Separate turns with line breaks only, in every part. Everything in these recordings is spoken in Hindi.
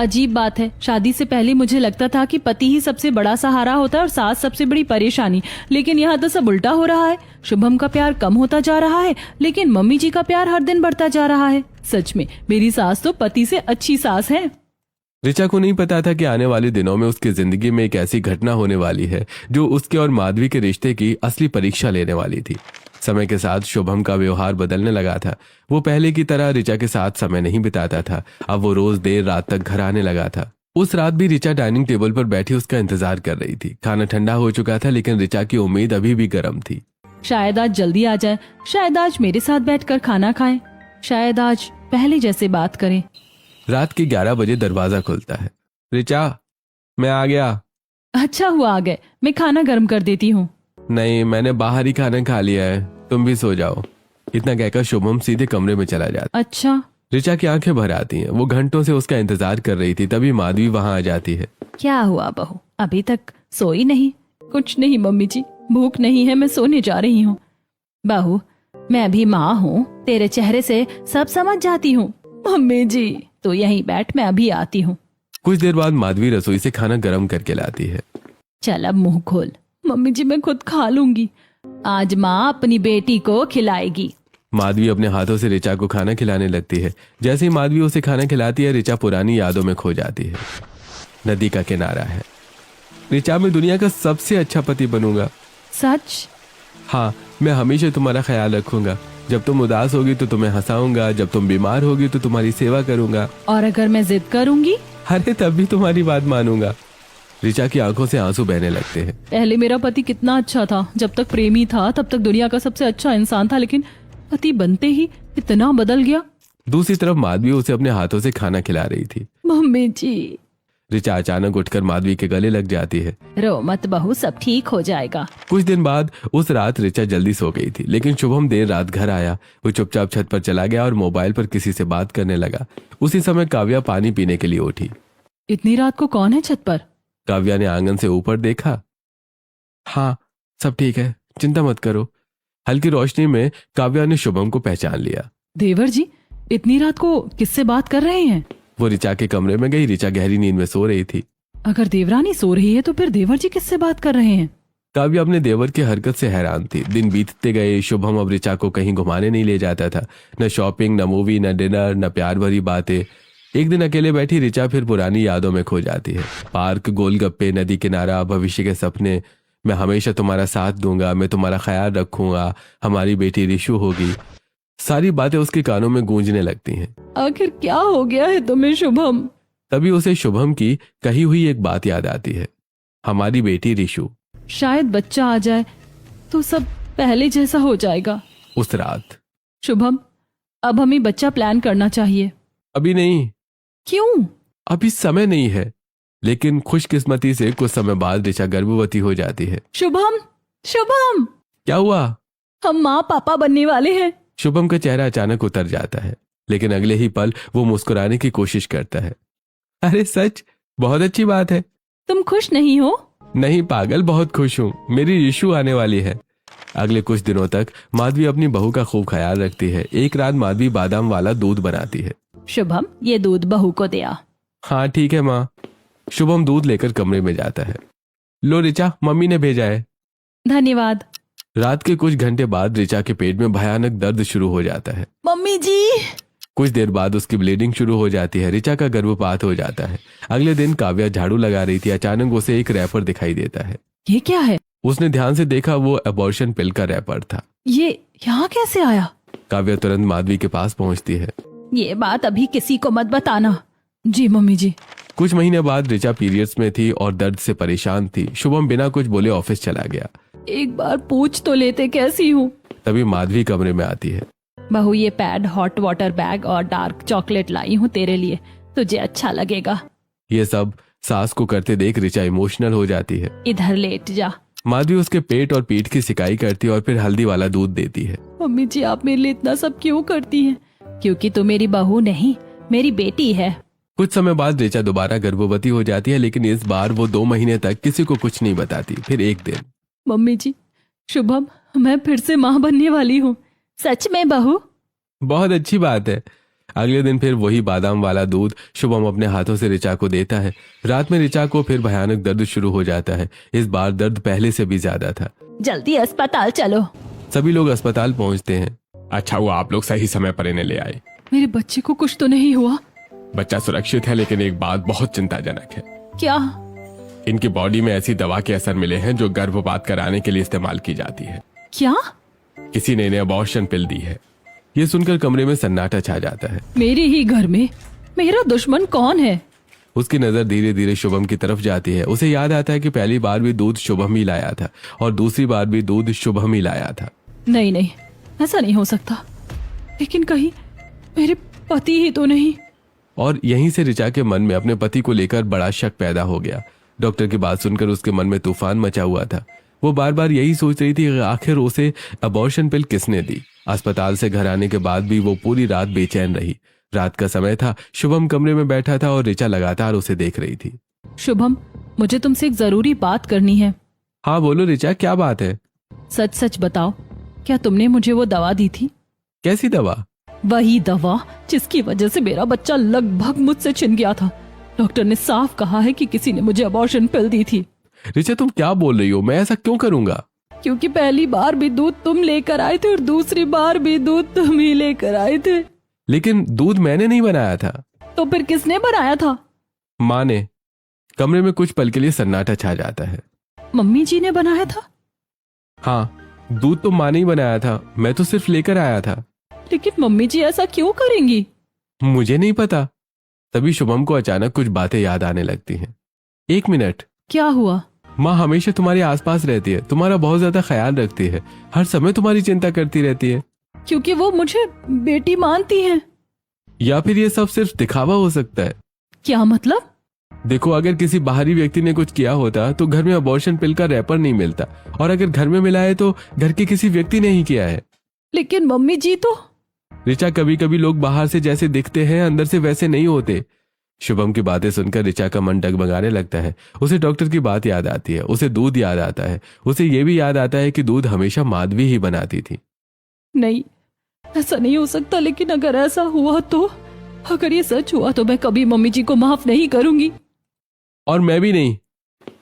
अजीब बात है, शादी से पहले मुझे लगता था कि पति ही सबसे बड़ा सहारा होता है और सास सबसे बड़ी परेशानी, लेकिन यहाँ तो सब उल्टा हो रहा है। शुभम का प्यार कम होता जा रहा है, लेकिन मम्मी जी का प्यार हर दिन बढ़ता जा रहा है। सच में मेरी सास तो पति से अच्छी सास है।
ऋचा को नहीं पता था कि आने वाले दिनों में उसकी जिंदगी में एक ऐसी घटना होने वाली है जो उसके और माधवी के रिश्ते की असली परीक्षा लेने वाली थी। समय के साथ शुभम का व्यवहार बदलने लगा था। वो पहले की तरह ऋचा के साथ समय नहीं बिताता था। अब वो रोज देर रात तक घर आने लगा था। उस रात भी ऋचा डाइनिंग टेबल पर बैठी उसका इंतजार कर रही थी। खाना ठंडा हो चुका था, लेकिन ऋचा की उम्मीद अभी भी गर्म थी।
शायद आज जल्दी आ जाए, शायद आज मेरे साथ बैठकर खाना खाएं, शायद आज पहले जैसे बात करें।
रात के 11 बजे दरवाजा खुलता है। ऋचा, मैं आ गया।
अच्छा हुआ आ गए, मैं खाना गर्म कर देती हूँ।
नहीं, मैंने बाहर ही खाना खा लिया है, तुम भी सो जाओ। इतना कहकर शुभम सीधे कमरे में चला जाता।
अच्छा।
ऋचा की आंखें भर आती हैं। वो घंटों से उसका इंतजार कर रही थी, तभी माधवी वहां आ जाती है।
क्या हुआ बहू, अभी तक सोई नहीं? कुछ नहीं मम्मी जी, भूख नहीं है, मैं सोने जा रही हूँ। बहू, मैं भी माँ हूँ, तेरे चेहरे से सब समझ जाती हूँ। मम्मी जी तो यहीं बैठ, मैं अभी आती हूँ।
कुछ देर बाद माधवी रसोई से खाना गर्म करके लाती है।
चल अब मुंह खोल। मम्मी जी मैं खुद खा लूंगी। आज माँ अपनी बेटी को खिलाएगी।
माधवी अपने हाथों से ऋचा को खाना खिलाने लगती है। जैसे ही माधवी उसे खाना खिलाती है, ऋचा पुरानी यादों में खो जाती है। नदी का किनारा है। ऋचा, मैं दुनिया का सबसे अच्छा पति बनूंगा।
सच?
हाँ, मैं हमेशा तुम्हारा ख्याल रखूंगा। जब तुम उदास होगी तो तुम्हें हंसाऊंगा, जब तुम बीमार होगी तो तुम्हारी सेवा करूंगा।
और अगर मैं जिद करूंगी?
अरे तब भी तुम्हारी बात मानूंगा। ऋचा की आंखों से आंसू बहने लगते हैं।
पहले मेरा पति कितना अच्छा था, जब तक प्रेमी था तब तक दुनिया का सबसे अच्छा इंसान था, लेकिन पति बनते ही इतना बदल गया।
दूसरी तरफ माधवी उसे अपने हाथों से खाना खिला रही थी।
मम्मी जी।
ऋचा अचानक उठकर माधवी के गले लग जाती है।
रो मत बहू, सब ठीक हो जाएगा।
कुछ दिन बाद उस रात ऋचा जल्दी सो गई थी, लेकिन शुभम देर रात घर आया। वो चुपचाप छत पर चला गया और मोबाइल पर किसी से बात करने लगा। उसी समय काव्या पानी पीने के लिए उठी।
इतनी रात को कौन है छत पर?
काव्या ने आंगन से ऊपर देखा। हाँ, सब ठीक है, चिंता मत करो। हल्की रोशनी में काव्या ने शुभम को पहचान लिया।
देवर जी, इतनी रात को किससे बात कर रहे हैं?
वो ऋचा के कमरे में गई। ऋचा गहरी नींद में सो रही थी।
अगर देवरानी सो रही है तो फिर देवर जी किससे बात कर रहे हैं?
काव्या अपने देवर की हरकत से हैरान थी। दिन बीतते गए। शुभम अब ऋचा को कहीं घुमाने नहीं ले जाता था। न शॉपिंग, न मूवी, न डिनर, न प्यार भरी बातें। एक दिन अकेले बैठी ऋचा फिर पुरानी यादों में खो जाती है। पार्क, गोलगप्पे, नदी किनारा, भविष्य के सपने। मैं हमेशा तुम्हारा साथ दूंगा, मैं तुम्हारा ख्याल रखूंगा, हमारी बेटी रिशु होगी। सारी बातें उसके कानों में गूंजने लगती हैं।
आखिर क्या हो गया है तुम्हें शुभम?
तभी उसे शुभम की कही हुई एक बात याद आती है। हमारी बेटी रिशु।
शायद बच्चा आ जाए तो सब पहले जैसा हो जाएगा।
उस रात।
शुभम, अब हमें बच्चा प्लान करना चाहिए।
अभी नहीं।
क्यों?
अभी समय नहीं है। लेकिन खुशकिस्मती से कुछ समय बाद ऋचा गर्भवती हो जाती है।
शुभम, शुभम!
क्या हुआ?
हम माँ पापा बनने वाले हैं।
शुभम का चेहरा अचानक उतर जाता है, लेकिन अगले ही पल वो मुस्कुराने की कोशिश करता है। अरे सच? बहुत अच्छी बात है।
तुम खुश नहीं हो?
नहीं पागल, बहुत खुश हूँ। मेरी रिशु आने वाली है। अगले कुछ दिनों तक माधवी अपनी बहू का खूब ख्याल रखती है। एक रात माधवी बादाम वाला दूध बनाती है।
शुभम, ये दूध बहू को दिया।
हाँ ठीक है माँ। शुभम दूध लेकर कमरे में जाता है। लो ऋचा, मम्मी ने भेजा है।
धन्यवाद।
रात के कुछ घंटे बाद ऋचा के पेट में भयानक दर्द शुरू हो जाता है।
मम्मी जी।
कुछ देर बाद उसकी ब्लीडिंग शुरू हो जाती है। ऋचा का गर्भपात हो जाता है। अगले दिन काव्या झाड़ू लगा रही थी। अचानक उसे एक रैपर दिखाई देता है।
ये क्या है?
उसने ध्यान से देखा, वो अबॉर्शन पिल का रैपर था।
ये यहाँ कैसे आया?
काव्या तुरंत माधवी के पास पहुंचती है।
ये बात अभी किसी को मत बताना। जी मम्मी जी।
कुछ महीने बाद ऋचा पीरियड्स में थी और दर्द से परेशान थी। शुभम बिना कुछ बोले ऑफिस चला गया।
एक बार पूछ तो लेते कैसी हूँ।
तभी माधवी कमरे में आती है।
बहू, ये पैड, हॉट वाटर बैग और डार्क चॉकलेट लाई हूँ तेरे लिए, तुझे अच्छा लगेगा।
ये सब सास को करते देख ऋचा इमोशनल हो जाती है।
इधर लेट जा।
माधवी उसके पेट और पीठ की सिकाई करती है और फिर हल्दी वाला दूध देती है।
मम्मी जी, आप मेरे लिए इतना सब क्यों करती हैं? क्योंकि तू मेरी बहू नहीं, मेरी बेटी है।
कुछ समय बाद ऋचा दोबारा गर्भवती हो जाती है, लेकिन इस बार वो 2 महीने तक किसी को कुछ नहीं बताती। फिर एक दिन।
मम्मी जी, शुभम, मैं फिर से माँ बनने वाली हूँ। सच में बहू?
बहुत अच्छी बात है। अगले दिन फिर वही बादाम वाला दूध शुभम अपने हाथों से ऋचा को देता है। रात में ऋचा को फिर भयानक दर्द शुरू हो जाता है। इस बार दर्द पहले से भी ज्यादा था।
जल्दी अस्पताल चलो।
सभी लोग अस्पताल पहुंचते हैं। अच्छा हुआ आप लोग सही समय पर इन्हें ले आए।
मेरे बच्चे को कुछ तो नहीं हुआ?
बच्चा सुरक्षित है, लेकिन एक बात बहुत चिंताजनक है।
क्या?
इनकी बॉडी में ऐसी दवा के असर मिले हैं जो गर्भपात कराने के लिए इस्तेमाल की जाती है।
क्या?
किसी ने इन्हें अबॉर्शन पिल दी है। ये सुनकर कमरे में सन्नाटा छा जाता है।
मेरे ही घर में मेरा दुश्मन कौन है?
उसकी नजर धीरे धीरे शुभम की तरफ जाती है। उसे याद आता है कि पहली बार भी दूध शुभम ही लाया था और दूसरी बार भी दूध शुभम ही लाया था।
नहीं नहीं, ऐसा नहीं हो सकता। लेकिन कहीं मेरे पति ही तो नहीं?
और यहीं से ऋचा के मन में अपने पति को लेकर बड़ा शक पैदा हो गया। डॉक्टर की बात सुनकर उसके मन में तूफान मचा हुआ था। वो बार बार यही सोच रही थी कि आखिर उसे अबॉर्शन पिल किसने दी। अस्पताल से घर आने के बाद भी वो पूरी रात बेचैन रही। रात का समय था। शुभम कमरे में बैठा था और ऋचा लगातार उसे देख रही थी।
शुभम, मुझे तुमसे एक जरूरी बात करनी है।
हाँ बोलो ऋचा, क्या बात है?
सच सच बताओ, क्या तुमने मुझे वो दवा दी थी?
कैसी दवा?
वही दवा जिसकी वजह से मेरा बच्चा लगभग मुझसे छिन गया था। डॉक्टर ने साफ कहा है कि किसी ने मुझे अबॉर्शन पिल दी थी।
ऋचा तुम क्या बोल रही हो? मैं ऐसा क्यों करूंगा?
क्योंकि पहली बार भी दूध तुम लेकर आए थे और दूसरी बार भी दूध तुम ही लेकर आए थे।
लेकिन दूध मैंने नहीं बनाया था।
तो फिर किसने बनाया था?
माँ ने। कमरे में कुछ पल के लिए सन्नाटा छा जाता है।
मम्मी जी ने बनाया था?
हाँ, दूध तो माँ ने ही बनाया था, मैं तो सिर्फ लेकर आया था।
लेकिन मम्मी जी ऐसा क्यों करेंगी?
मुझे नहीं पता। तभी शुभम को अचानक कुछ बातें याद आने लगती हैं। एक मिनट।
क्या हुआ?
माँ हमेशा तुम्हारे आसपास रहती है, तुम्हारा बहुत ज्यादा ख्याल रखती है, हर समय तुम्हारी चिंता करती रहती है।
क्योंकि वो मुझे बेटी मानती है।
या फिर ये सब सिर्फ दिखावा हो सकता है?
क्या मतलब?
देखो, अगर किसी बाहरी व्यक्ति ने कुछ किया होता तो घर में अबॉर्शन पिल का रैपर नहीं मिलता, और अगर घर में मिला है तो घर के किसी व्यक्ति ने ही किया है।
लेकिन मम्मी जी तो।
ऋचा, कभी कभी लोग बाहर से जैसे दिखते हैं अंदर से वैसे नहीं होते। शुभम की बातें सुनकर ऋचा का मन डगमगाने लगता है। उसे डॉक्टर की बात याद आती है, उसे दूध याद आता है, उसे ये भी याद आता है कि दूध हमेशा माधवी ही बनाती थी।
नहीं, ऐसा नहीं हो सकता। लेकिन अगर ऐसा हुआ तो, अगर ये सच हुआ तो मैं कभी मम्मी जी को माफ नहीं करूंगी।
और मैं भी नहीं।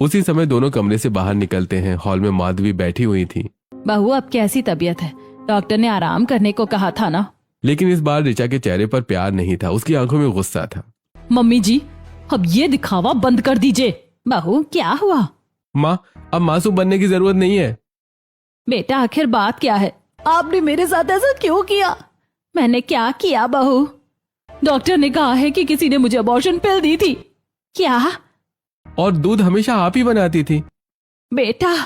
उसी समय दोनों कमरे से बाहर निकलते हैं। हॉल में माधवी बैठी हुई थी।
बहू, अब कैसी तबीयत है? डॉक्टर ने आराम करने को कहा था ना?
लेकिन इस बार ऋचा के चेहरे पर प्यार नहीं था, उसकी आंखों में गुस्सा था।
मम्मी जी, अब ये दिखावा बंद कर दीजिए। बहू, क्या हुआ?
माँ, अब मासूम बनने की जरूरत नहीं है।
बेटा, आखिर बात क्या है? आपने मेरे साथ ऐसा क्यों किया? मैंने क्या किया बहू? डॉक्टर ने कहा है कि किसी ने मुझे अबॉर्शन पिल दी थी। क्या?
और दूध हमेशा आप ही बनाती थी।
बेटा,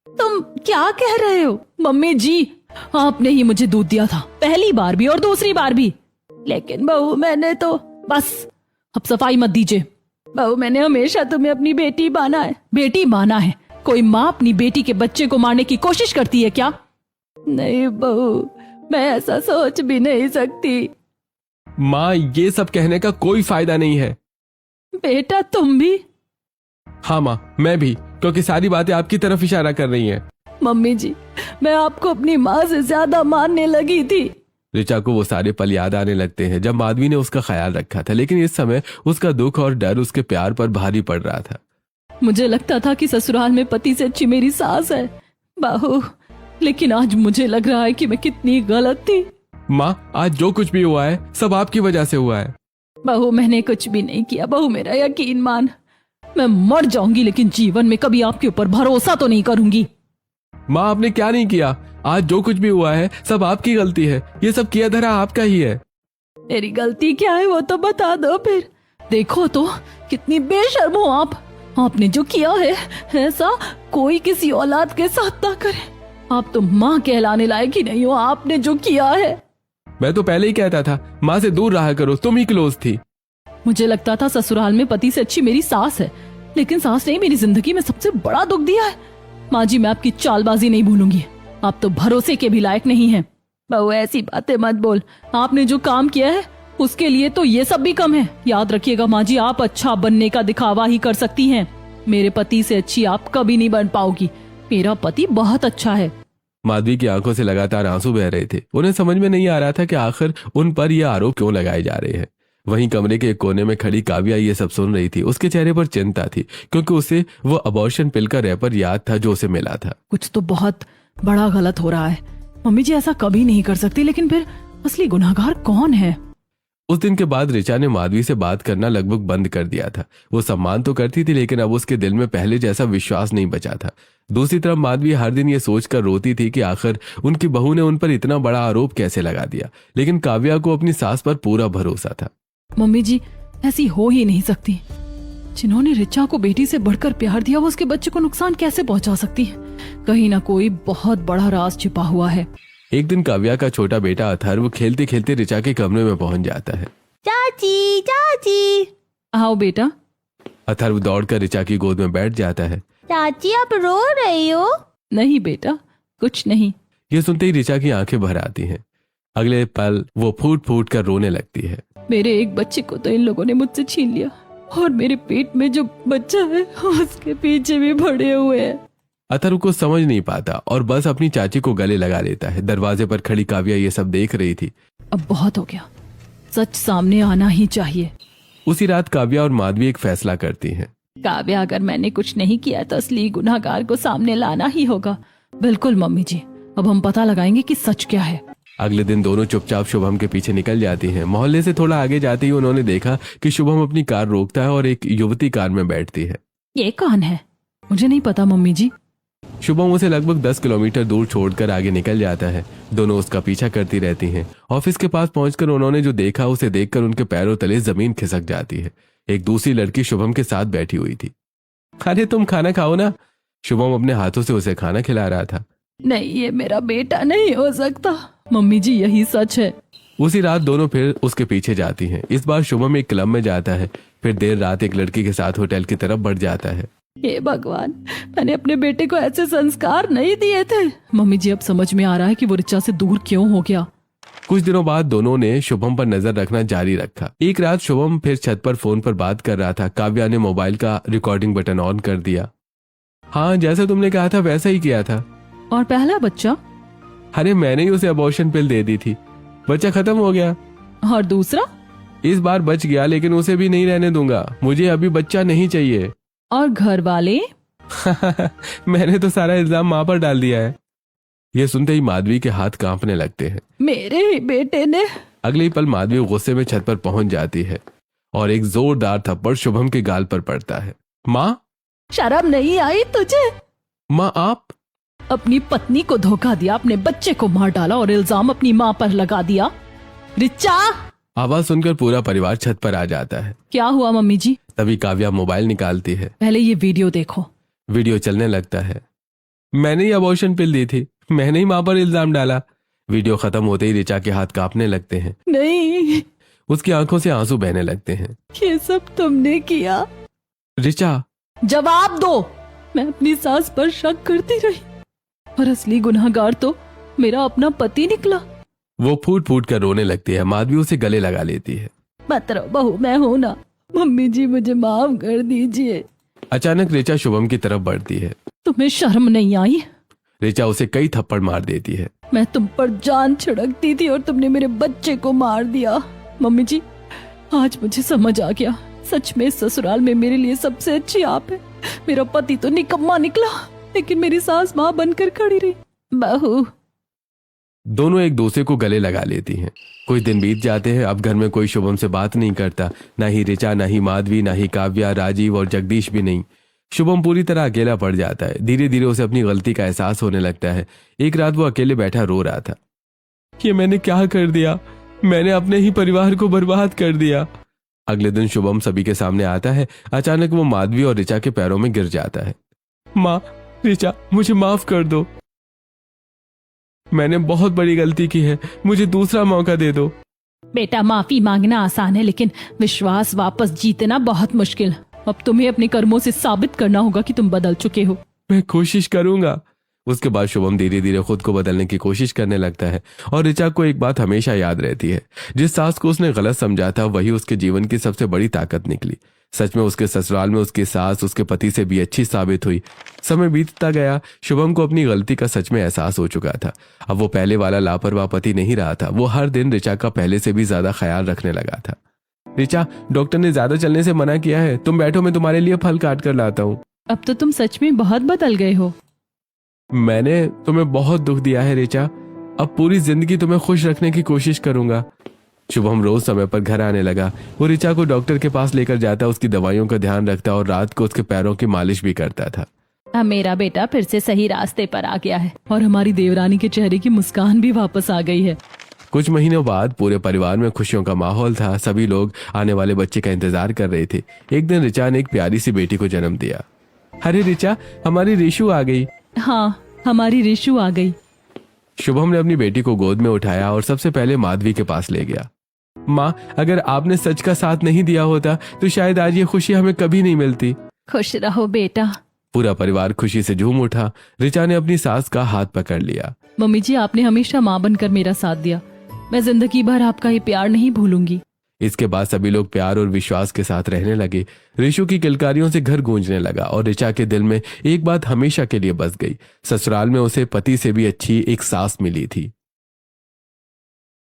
तुम क्या कह रहे हो? मम्मी जी, आपने ही मुझे दूध दिया था, पहली बार भी और दूसरी बार भी। लेकिन बहू, मैंने तो बस, अब सफाई मत दीजिए। बहू, मैंने हमेशा तुम्हें अपनी बेटी माना है। बेटी माना है? कोई माँ अपनी बेटी के बच्चे को मारने की कोशिश करती है क्या? नहीं बहू, मैं ऐसा सोच भी नहीं सकती।
माँ, ये सब कहने का कोई फायदा नहीं है।
बेटा, तुम भी?
हाँ माँ, मैं भी, क्योंकि सारी बातें आपकी तरफ इशारा कर रही हैं।
मम्मी जी, मैं आपको अपनी माँ से ज्यादा मानने लगी थी।
ऋचा को वो सारे पल याद आने लगते हैं जब माधवी ने उसका ख्याल रखा था, लेकिन इस समय उसका दुख और डर उसके प्यार पर भारी पड़ रहा था।
मुझे लगता था कि ससुराल में पति से अच्छी मेरी सास है बहू, लेकिन आज मुझे लग रहा है कि मैं कितनी गलत थी।
माँ, आज जो कुछ भी हुआ है सब आपकी वजह से हुआ है।
बहू, मैंने कुछ भी नहीं किया। बहू, मेरा यकीन मान। मैं मर जाऊंगी लेकिन जीवन में कभी आपके ऊपर भरोसा तो नहीं करूंगी।
माँ, आपने क्या नहीं किया? आज जो कुछ भी हुआ है सब आपकी गलती है। ये सब किया धरा आपका ही है।
मेरी गलती क्या है वो तो बता दो फिर। देखो तो कितनी बेशर्म हो आप। आपने जो किया है ऐसा कोई किसी औलाद के साथ ना करे। आप तो माँ कहलाने लायक ही नहीं हो। आपने जो किया है।
मैं तो पहले ही कहता था माँ से दूर रहा करो, तुम ही क्लोज थी।
मुझे लगता था ससुराल में पति से अच्छी मेरी सास है, लेकिन सास ने मेरी जिंदगी में सबसे बड़ा दुख दिया है। माँ जी, मैं आपकी चालबाजी नहीं भूलूंगी। आप तो भरोसे के भी लायक नहीं हैं। बहू, ऐसी बातें मत बोल। आपने जो काम किया है उसके लिए तो ये सब भी कम है। याद रखिएगा माँ जी, आप अच्छा बनने का दिखावा ही कर सकती हैं। मेरे पति से अच्छी आप कभी नहीं बन पाओगी। मेरा पति बहुत अच्छा है।
माधवी की आंखों से लगातार आंसू बह रहे थे। उन्हें समझ में नहीं आ रहा था कि आखिर उन पर यह आरोप क्यों लगाए जा रहे हैं। वहीं कमरे के एक कोने में खड़ी काव्या ये सब सुन रही थी। उसके चेहरे पर चिंता थी, क्योंकि उसे वो अबॉर्शन पिल का रैपर याद था जो उसे मिला था।
कुछ तो बहुत बड़ा गलत हो रहा है। मम्मी जी ऐसा कभी नहीं कर सकती, लेकिन फिर असली गुनाहगार कौन है?
उस दिन के बाद ऋचा ने माधवी से बात करना लगभग बंद कर दिया था। वो सम्मान तो करती थी, लेकिन अब उसके दिल में पहले जैसा विश्वास नहीं बचा था। दूसरी तरफ माधवी हर दिन ये सोचकर रोती थी कि आखिर उनकी बहू ने उन पर इतना बड़ा आरोप कैसे लगा दिया। लेकिन काव्या को अपनी सास पर पूरा भरोसा था।
मम्मी जी ऐसी हो ही नहीं सकती। जिन्होंने ऋचा को बेटी से बढ़कर प्यार दिया, वो उसके बच्चे को नुकसान कैसे पहुंचा सकती है? कहीं ना कोई बहुत बड़ा राज छिपा हुआ है।
एक दिन काव्या का छोटा बेटा अथर्व खेलते खेलते ऋचा के कमरे में पहुंच जाता है।
चाची चाची।
आओ बेटा।
अथर्व दौड़कर ऋचा की गोद में बैठ जाता है।
चाची आप रो रही हो?
नहीं बेटा, कुछ नहीं।
ये सुनते ही ऋचा की आंखें भर आती हैं। अगले पल वो फूट फूट कर रोने लगती है।
मेरे एक बच्चे को तो इन लोगों ने मुझसे छीन लिया, और मेरे पेट में जो बच्चा है उसके पीछे भी पड़े हुए हैं।
अथर्व को समझ नहीं पाता और बस अपनी चाची को गले लगा लेता है। दरवाजे पर खड़ी काव्या ये सब देख रही थी।
अब बहुत हो गया, सच सामने आना ही चाहिए।
उसी रात काव्या और माधवी एक फैसला करती हैं।
काव्या, अगर मैंने कुछ नहीं किया तो असली गुनाहगार को सामने लाना ही होगा। बिल्कुल मम्मी जी, अब हम पता लगाएंगे कि सच क्या है।
अगले दिन दोनों चुपचाप शुभम के पीछे निकल जाती हैं। मोहल्ले से थोड़ा आगे जाते ही उन्होंने देखा कि शुभम अपनी कार रोकता है और एक युवती कार में बैठती है।
ये कौन है? मुझे नहीं पता मम्मी जी।
शुभम उसे लगभग 10 किलोमीटर दूर छोड़कर आगे निकल जाता है। दोनों उसका पीछा करती रहती हैं। ऑफिस के पास पहुंचकर उन्होंने जो देखा उसे देखकर उनके पैरों तले जमीन खिसक जाती है। एक दूसरी लड़की शुभम के साथ बैठी हुई थी। अरे तुम खाना खाओ ना। शुभम अपने हाथों से उसे खाना खिला रहा था।
नहीं, ये मेरा बेटा नहीं हो सकता। मम्मी जी यही सच है।
उसी रात दोनों फिर उसके पीछे जाती हैं। इस बार शुभम एक क्लब में जाता है। फिर देर रात एक लड़की के साथ होटल की तरफ बढ़ जाता है।
हे भगवान, मैंने अपने बेटे को ऐसे संस्कार नहीं दिए थे। मम्मी जी अब समझ में आ रहा है कि वो ऋचा से दूर क्यों हो गया।
कुछ दिनों बाद दोनों ने शुभम पर नजर रखना जारी रखा। एक रात शुभम फिर छत पर फोन पर बात कर रहा था। काव्या ने मोबाइल का रिकॉर्डिंग बटन ऑन कर दिया। हाँ, जैसा तुमने कहा था वैसा ही किया था।
और पहला बच्चा?
अरे मैंने ही उसे अबॉर्शन पिल दे दी थी। बच्चा खत्म हो गया।
और दूसरा?
इस बार बच गया, लेकिन उसे भी नहीं रहने दूंगा। मुझे अभी बच्चा नहीं चाहिए।
और घर वाले?
मैंने तो सारा इल्जाम माँ पर डाल दिया है। यह सुनते ही माधवी के हाथ कांपने लगते हैं।
मेरे ही बेटे ने?
अगले ही पल माधवी गुस्से में छत पर पहुंच जाती है और एक जोरदार थप्पड़ शुभम के गाल पर पड़ता है। माँ,
शर्म नहीं आई तुझे?
माँ आप?
अपनी पत्नी को धोखा दिया, अपने बच्चे को मार डाला और इल्जाम अपनी माँ पर लगा दिया। ऋचा!
आवाज सुनकर पूरा परिवार छत पर आ जाता है।
क्या हुआ मम्मी जी?
तभी काव्या मोबाइल निकालती है।
पहले ये वीडियो देखो।
वीडियो चलने लगता है। मैंने ही अबॉर्शन पिल दी थी, मैंने ही माँ पर इल्जाम डाला। वीडियो खत्म होते ही ऋचा के हाथ कांपने लगते हैं।
नहीं,
उसकी आंखों से आंसू बहने लगते हैं।
ये सब तुमने किया?
ऋचा,
जवाब दो। मैं अपनी सास पर शक करती रही, पर असली गुनाहगार तो मेरा अपना पति निकला।
वो फूट फूट कर रोने लगती है। माधवी उसे गले लगा लेती है।
मत रो बहू, मैं हूं ना। मम्मी जी मुझे माफ कर दीजिए।
अचानक ऋचा शुभम की तरफ बढ़ती है।
तुम्हें शर्म नहीं आई?
ऋचा उसे कई थप्पड़ मार देती है।
मैं तुम पर जान छिड़कती थी और तुमने मेरे बच्चे को मार दिया। मम्मी जी, आज मुझे समझ आ गया, सच में ससुराल में मेरे लिए सबसे अच्छी आप है। मेरा पति तो निकम्मा निकला, लेकिन मेरी सास माँ बनकर खड़ी रही। बहू।
दोनों एक दूसरे को गले लगा लेती हैं। कुछ दिन बीत जाते हैं। अब घर में कोई शुभम से बात नहीं करता। ना ही ऋचा, ना ही माधवी, ना ही काव्या, राजीव और जगदीश भी नहीं। शुभम पूरी तरह अकेला पड़ जाता है। धीरे धीरे उसे अपनी गलती का एहसास होने लगता है। एक रात वो अकेले बैठा रो रहा था। ये मैंने क्या कर दिया? मैंने अपने ही परिवार को बर्बाद कर दिया। अगले दिन शुभम सभी के सामने आता है। अचानक वो माधवी और ऋचा के पैरों में गिर जाता है। माँ, ऋचा, मुझे माफ कर दो। मैंने बहुत बड़ी गलती की है, मुझे दूसरा मौका दे दो।
बेटा, माफी मांगना आसान है, लेकिन विश्वास वापस जीतना बहुत मुश्किल। अब तुम्हें अपने कर्मों से साबित करना होगा कि तुम बदल चुके हो।
मैं कोशिश करूंगा। उसके बाद शुभम धीरे धीरे खुद को बदलने की कोशिश करने लगता है। और ऋचा को एक बात हमेशा याद रहती है, जिस सास को उसने गलत समझा था वही उसके जीवन की सबसे बड़ी ताकत निकली। सच में उसके ससुराल में उसकी सास उसके पति से भी अच्छी साबित हुई। समय बीतता गया, शुभम को अपनी गलती का सच में एहसास हो चुका था। अब वो पहले वाला लापरवाह पति नहीं रहा था। वो हर दिन ऋचा का पहले से भी ज्यादा ख्याल रखने लगा था। ऋचा, डॉक्टर ने ज्यादा चलने से मना किया है, तुम बैठो, मैं तुम्हारे लिए फल काट कर लाता हूँ।
अब तो तुम सच में बहुत बदल गए हो।
मैंने तुम्हें बहुत दुख दिया है ऋचा, अब पूरी जिंदगी तुम्हें खुश रखने की कोशिश करूंगा। शुभम रोज समय पर घर आने लगा। वो ऋचा को डॉक्टर के पास लेकर जाता, उसकी दवाइयों का ध्यान रखता और रात को उसके पैरों की मालिश भी करता था।
अब मेरा बेटा फिर से सही रास्ते पर आ गया है और हमारी देवरानी के चेहरे की मुस्कान भी वापस आ गई है।
कुछ महीनों बाद पूरे परिवार में खुशियों का माहौल था। सभी लोग आने वाले बच्चे का इंतजार कर रहे थे। एक दिन ऋचा ने एक प्यारी सी बेटी को जन्म दिया। अरे ऋचा, हमारी ऋषु आ गई।
हाँ, हमारी ऋषु आ गई।
शुभम ने अपनी बेटी को गोद में उठाया और सबसे पहले माधवी के पास ले गया। माँ, अगर आपने सच का साथ नहीं दिया होता तो शायद आज ये खुशी हमें कभी नहीं मिलती।
खुश रहो बेटा।
पूरा परिवार खुशी से झूम उठा। ऋचा ने अपनी सास का हाथ पकड़ लिया।
मम्मी जी, आपने हमेशा माँ बनकर मेरा साथ दिया। मैं जिंदगी भर आपका ये प्यार नहीं भूलूंगी।
इसके बाद सभी लोग प्यार और विश्वास के साथ रहने लगे। ऋषु की किलकारियों से घर गूंजने लगा और ऋचा के दिल में एक बात हमेशा के लिए बस गई। ससुराल में उसे पति से भी अच्छी एक सास मिली थी।